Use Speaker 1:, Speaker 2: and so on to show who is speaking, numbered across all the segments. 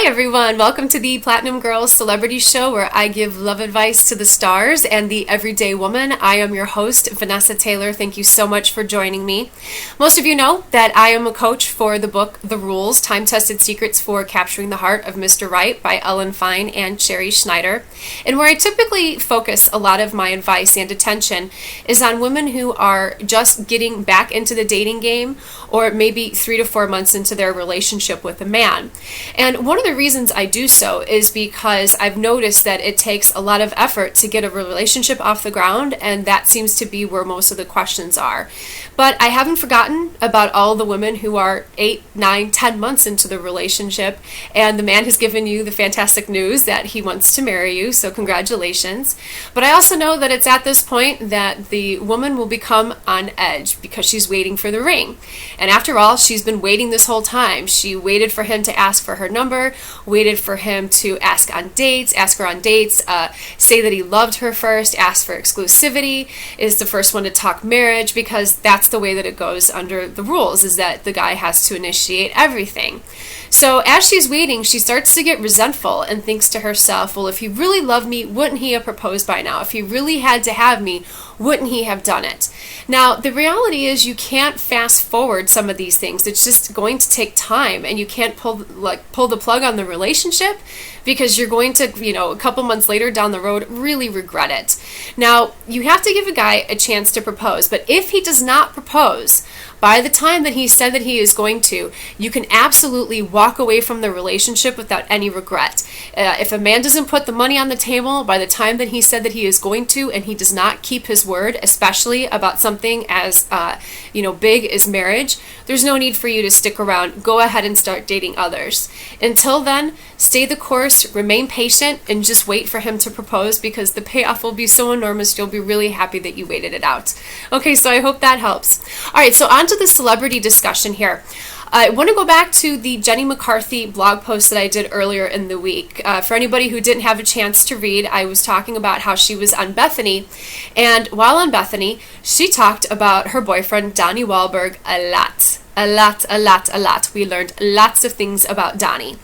Speaker 1: everyone, welcome to the Platinum Girls Celebrity Show, where I give love advice to the stars and the everyday woman. I am your host, Vanessa Taylor. Thank you so much for joining me. Most of you know that I am a coach for the book The Rules, Time-Tested Secrets for Capturing the Heart of Mr. Right by Ellen Fine and Sherry Schneider. And where I typically focus a lot of my advice and attention is on women who are just getting back into the dating game, or maybe 3 to 4 months into their relationship with a man. And one of the reasons I do so is because I've noticed that it takes a lot of effort to get a relationship off the ground, and that seems to be where most of the questions are. But I haven't forgotten about all the women who are 8, 9, 10 months into the relationship, and the man has given you the fantastic news that he wants to marry you, so congratulations. But I also know that it's at this point that the woman will become on edge because she's waiting for the ring. And after all, she's been waiting this whole time. She waited for him to ask for her number, waited for him to ask her on dates, say that he loved her first, ask for exclusivity, is the first one to talk marriage, because that's the way that it goes under the rules, is that the guy has to initiate everything. So as she's waiting, she starts to get resentful and thinks to herself, well, if he really loved me, wouldn't he have proposed by now? If he really had to have me, wouldn't he have done it? Now, the reality is you can't fast forward some of these things. It's just going to take time, and you can't pull the plug on the relationship, because you're going to, a couple months later down the road, really regret it. Now, you have to give a guy a chance to propose, but if he does not propose by the time that he said that he is going to, you can absolutely walk away from the relationship without any regret. If a man doesn't put the money on the table by the time that he said that he is going to, and he does not keep his word, especially about something as big as marriage, there's no need for you to stick around. Go ahead and start dating others. Until then, stay the course, remain patient, and just wait for him to propose, because the payoff will be so enormous, you'll be really happy that you waited it out. Okay, so I hope that helps. All right, so on to the celebrity discussion here. I want to go back to the Jenny McCarthy blog post that I did earlier in the week. For anybody who didn't have a chance to read, I was talking about how she was on Bethany, and while on Bethany, she talked about her boyfriend, Donnie Wahlberg, a lot. We learned lots of things about Donnie.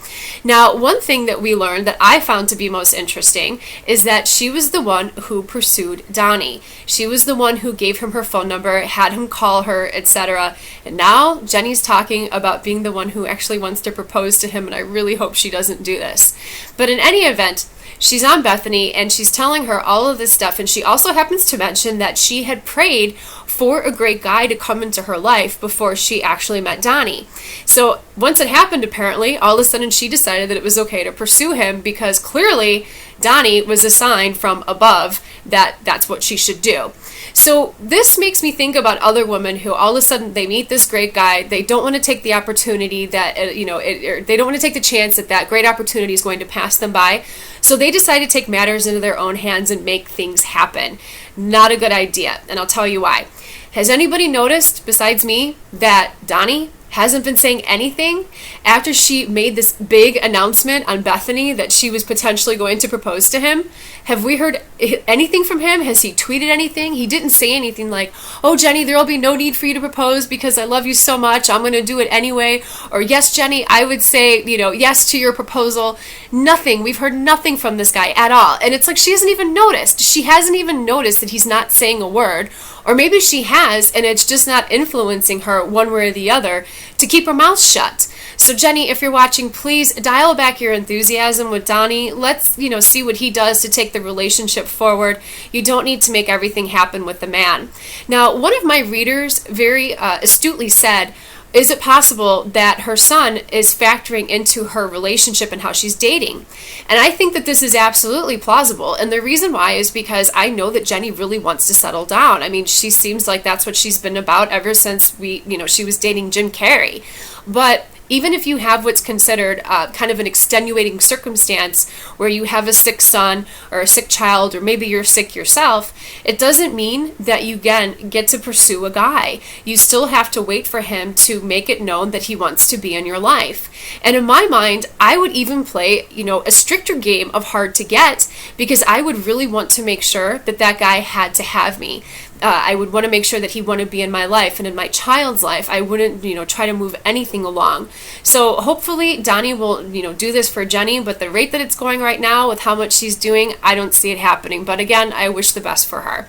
Speaker 1: Now, one thing that we learned that I found to be most interesting is that she was the one who pursued Donnie. She was the one who gave him her phone number, had him call her, etc. And now Jenny's talking about being the one who actually wants to propose to him, and I really hope she doesn't do this. But in any event, she's on Bethany, and she's telling her all of this stuff, and she also happens to mention that she had prayed for a great guy to come into her life before she actually met Donnie. So once it happened, apparently, all of a sudden she decided that it was okay to pursue him, because clearly Donnie was a sign from above that that's what she should do. So this makes me think about other women who all of a sudden they meet this great guy, they don't want to take the opportunity that, they don't want to take the chance that that great opportunity is going to pass them by. So they decide to take matters into their own hands and make things happen. Not a good idea, and I'll tell you why. Has anybody noticed, besides me, that Donnie hasn't been saying anything after she made this big announcement on Bethany that she was potentially going to propose to him? Have we heard anything from him? Has he tweeted anything? He didn't say anything like, oh, Jenny, there will be no need for you to propose because I love you so much, I'm going to do it anyway. Or, yes, Jenny, I would say, yes to your proposal. Nothing. We've heard nothing from this guy at all. And it's like she hasn't even noticed. She hasn't even noticed that he's not saying a word. Or maybe she has, and it's just not influencing her one way or the other to keep her mouth shut. So Jenny, if you're watching, please dial back your enthusiasm with Donnie. Let's, see what he does to take the relationship forward. You don't need to make everything happen with the man. Now, one of my readers very astutely said, is it possible that her son is factoring into her relationship and how she's dating? And I think that this is absolutely plausible. And the reason why is because I know that Jenny really wants to settle down. I mean, she seems like that's what she's been about ever since she was dating Jim Carrey. But even if you have what's considered kind of an extenuating circumstance where you have a sick son or a sick child, or maybe you're sick yourself, it doesn't mean that you get to pursue a guy. You still have to wait for him to make it known that he wants to be in your life. And in my mind, I would even play, a stricter game of hard to get, because I would really want to make sure that that guy had to have me. I would want to make sure that he wouldn't be in my life and in my child's life. I wouldn't, try to move anything along. So hopefully Donnie will, do this for Jenny, but the rate that it's going right now with how much she's doing, I don't see it happening. But again, I wish the best for her.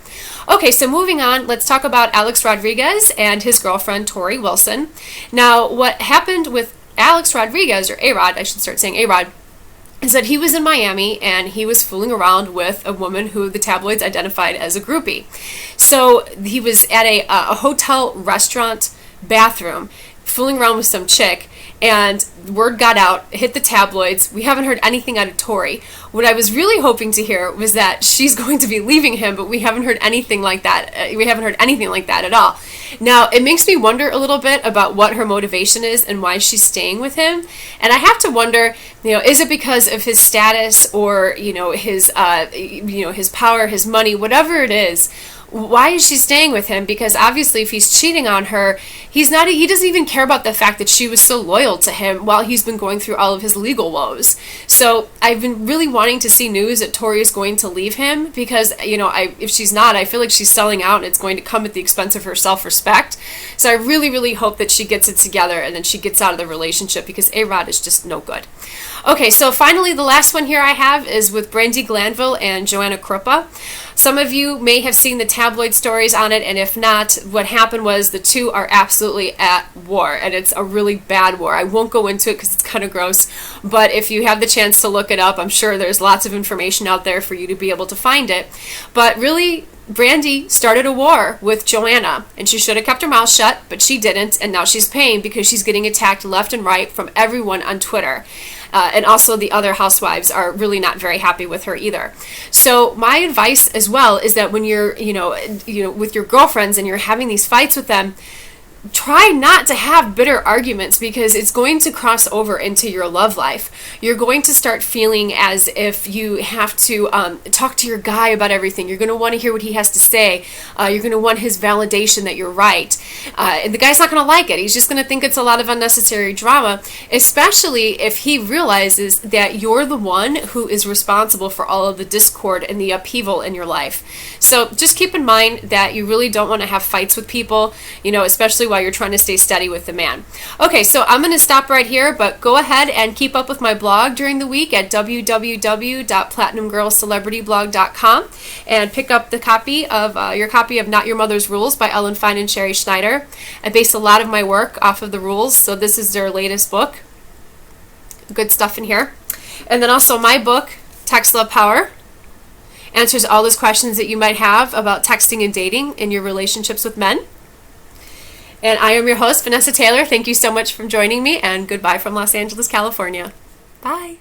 Speaker 1: Okay, so moving on, let's talk about Alex Rodriguez and his girlfriend, Tori Wilson. Now, what happened with Alex Rodriguez, or A-Rod, I should start saying A-Rod, is that he was in Miami and he was fooling around with a woman who the tabloids identified as a groupie. So he was at a hotel restaurant bathroom fooling around with some chick, and word got out, hit the tabloids. We haven't heard anything out of Tori. What I was really hoping to hear was that she's going to be leaving him, but we haven't heard anything like that. We haven't heard anything like that at all. Now, it makes me wonder a little bit about what her motivation is and why she's staying with him. And I have to wonder, is it because of his status or, his power, his money, whatever it is? Why is she staying with him? Because obviously if he's cheating on her, he doesn't even care about the fact that she was so loyal to him while he's been going through all of his legal woes. So I've been really wanting to see news that Tori is going to leave him because, if she's not, I feel like she's selling out and it's going to come at the expense of her self-respect. So I really, really hope that she gets it together and then she gets out of the relationship because A-Rod is just no good. Okay, so finally the last one here I have is with Brandi Glanville and Joanna Krupa. Some of you may have seen the tabloid stories on it, and if not, what happened was the two are absolutely at war, and it's a really bad war. I won't go into it because it's kind of gross, but if you have the chance to look it up, I'm sure there's lots of information out there for you to be able to find it. But really, Brandi started a war with Joanna, and she should have kept her mouth shut, but she didn't, and now she's paying because she's getting attacked left and right from everyone on Twitter. And also the other housewives are really not very happy with her either. So my advice as well is that when you're, with your girlfriends and you're having these fights with them, try not to have bitter arguments because it's going to cross over into your love life. You're going to start feeling as if you have to talk to your guy about everything. You're going to want to hear what he has to say. You're going to want his validation that you're right. And the guy's not going to like it. He's just going to think it's a lot of unnecessary drama, especially if he realizes that you're the one who is responsible for all of the discord and the upheaval in your life. So just keep in mind that you really don't want to have fights with people, especially while you're trying to stay steady with the man. Okay, so I'm going to stop right here, but go ahead and keep up with my blog during the week at www.platinumgirlcelebrityblog.com and pick up the copy of your copy of Not Your Mother's Rules by Ellen Fine and Sherry Schneider. I base a lot of my work off of the rules, so this is their latest book. Good stuff in here. And then also my book, Text Love Power, answers all those questions that you might have about texting and dating in your relationships with men. And I am your host, Vanessa Taylor. Thank you so much for joining me, and goodbye from Los Angeles, California. Bye.